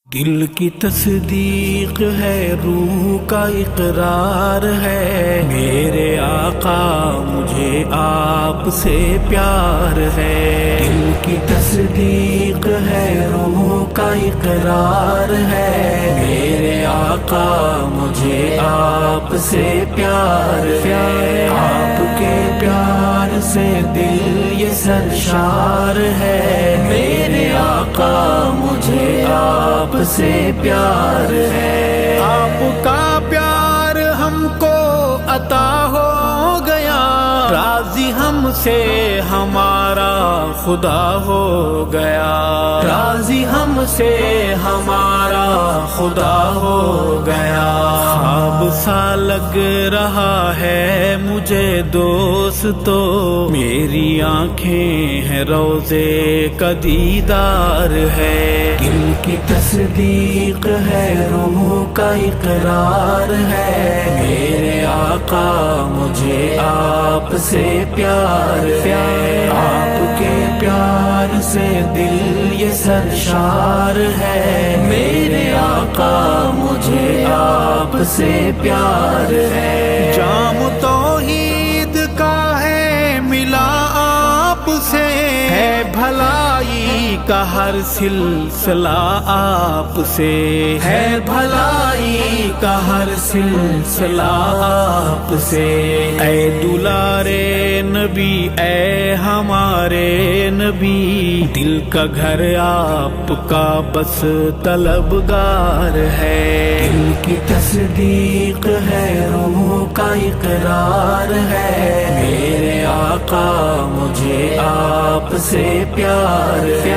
دل کی تصدیق ہے، روح کا اقرار ہے، میرے آقا مجھے آپ سے پیار ہے۔ دل کی تصدیق ہے، روح کا اقرار ہے، میرے آقا مجھے آپ سے پیار ہے۔ آپ کے پیار سے دل یہ سرشار ہے، میرے آقا مجھے آپ سے پیار ہے۔ آپ کا پیار ہم کو عطا ہو گیا، راضی ہم سے ہمارا خدا ہو گیا، راضی ہم سے ہمارا خدا ہو گیا۔ خواب سا لگ رہا ہے مجھے دوستو، میری آنکھیں ہیں روضے کا دیدار ہے۔ دل کی تصدیق ہے، روح کا اقرار ہے، میرے آقا مجھے آپ سے پیار ہے۔ آپ کے پیار سے دل یہ سرشار ہے، میرے آقا مجھے آپ سے پیار ہے۔ جام توحید کا ہے ملا آپ سے، ہے بھلائی کا ہر سلسلہ آپ سے، ہے بھلائی کا ہر سلسلہ آپ سے۔ اے دلارے نبی، اے ہمارے نبی، دل کا گھر آپ کا بس طلبگار ہے۔ دل کی تصدیق ہے، روح کا اقرار ہے، میرے آقا مجھے آپ سے پیار ہے۔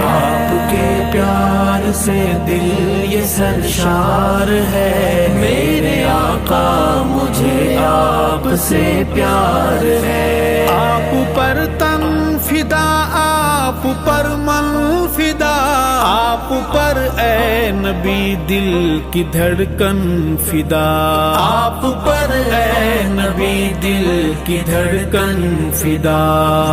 آپ کے پیار سے دل یہ سرشار ہے، میرے آقا مجھے آپ سے پیار ہے۔ آپ پر تن فدا، آپ پر من فدا، آپ پر اے نبی دل کی دھڑکن فدا، آپ پر اے نبی دل کی دھڑکن فدا۔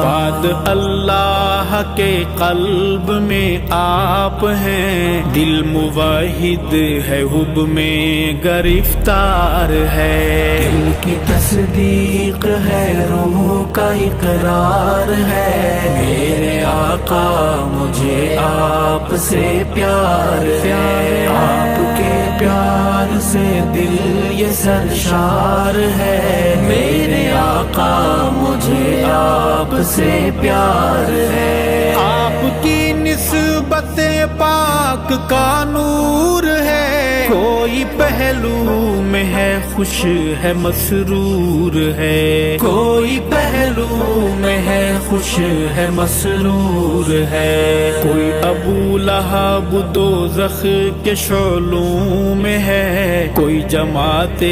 بعد اللہ کے قلب میں آپ ہیں، دل موحد ہے حب میں گرفتار ہے۔ دل کی تصدیق ہے، روح کا اقرار ہے، میرے آقا مجھے آپ سے پیار ہے۔ آپ کے پیار سے دل یہ سرشار ہے، میرے آقا مجھے آپ سے پیار ہے۔ آپ کی نسبت پاک کا نور ہے، کوئی پہلو میں ہے خوش ہے مسرور ہے، کوئی پہلو میں ہے خوش ہے مسرور ہے۔ کوئی ابو لہب دوزخ کے شعلوں میں ہے، کوئی جماعت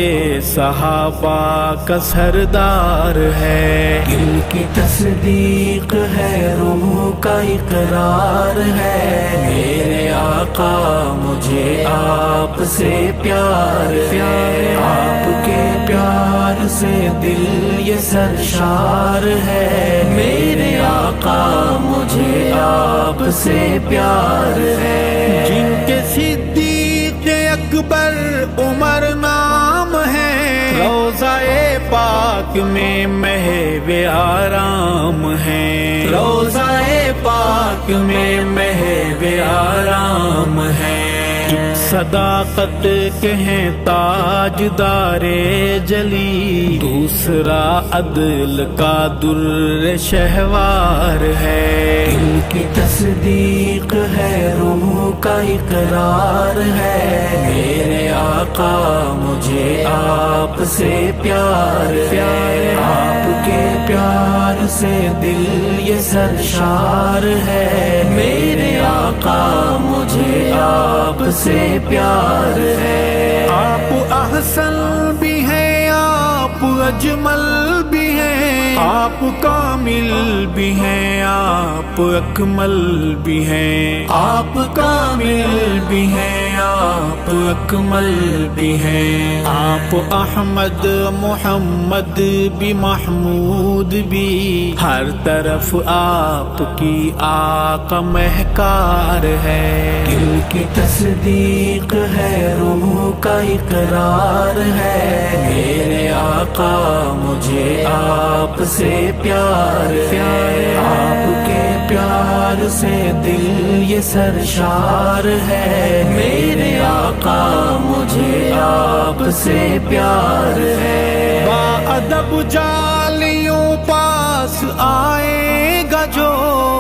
صحابہ کا سردار ہے۔ دل کی تصدیق ہے، روح کا اقرار ہے، میرے آقا مجھے آپ سے پیار ہے۔ آپ کے پیار سے دل یہ سرشار ہے، میرے آقا مجھے آپ سے پیار ہے۔ جن کے صدیق اکبر عمر نام ہے، روضہ پاک میں محو آرام ہے، روضہ پاک میں محو آرام ہے۔ صداقت کے ہیں تاجدار جلی، دوسرا عدل کا در شہوار ہے۔ دل کی تصدیق ہے، روح کا اقرار ہے، میرے آقا مجھے آپ سے پیار ہے۔ آپ کے پیار سے دل یہ سرشار ہے، میرے آقا مجھے آپ سے پیار ہے۔ آپ احسن بھی ہیں، آپ اجمل بھی ہیں، آپ کامل بھی ہیں، آپ اکمل بھی ہیں، آپ کامل بھی ہیں، آپ اکمل بھی ہیں، آپ احمد محمد بھی محمود بھی، ہر طرف آپ کی آقا مہکار ہے، دل کی تصدیق ہے روح کا اقرار ہے، میرے آقا مجھے آپ سے پیار ہے، آپ کے پیار سے دل یہ سرشار ہے، میرے آقا مجھے آپ سے پیار ہے، باادب جالیوں پاس آئے گا جو،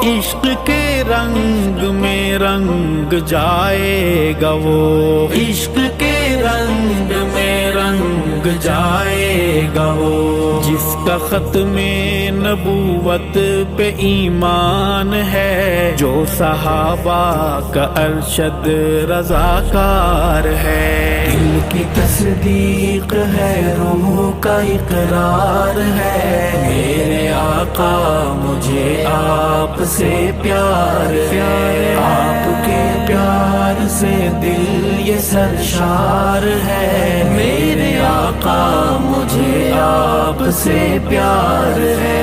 عشق کے رنگ میں رنگ جائے گا وہ، عشق کے رنگ میں رنگ جائے گا وہ، جس کا ختم نبوت پہ ایمان ہے، جو صحابہ کا ارشد رضاکار ہے، دل کی تصدیق ہے روح کا اقرار ہے، میرے آقا مجھے آپ سے پیار ہے، آپ کے پیار سے دل یہ سرشار ہے، میرے آقا مجھے آپ سے پیار ہے۔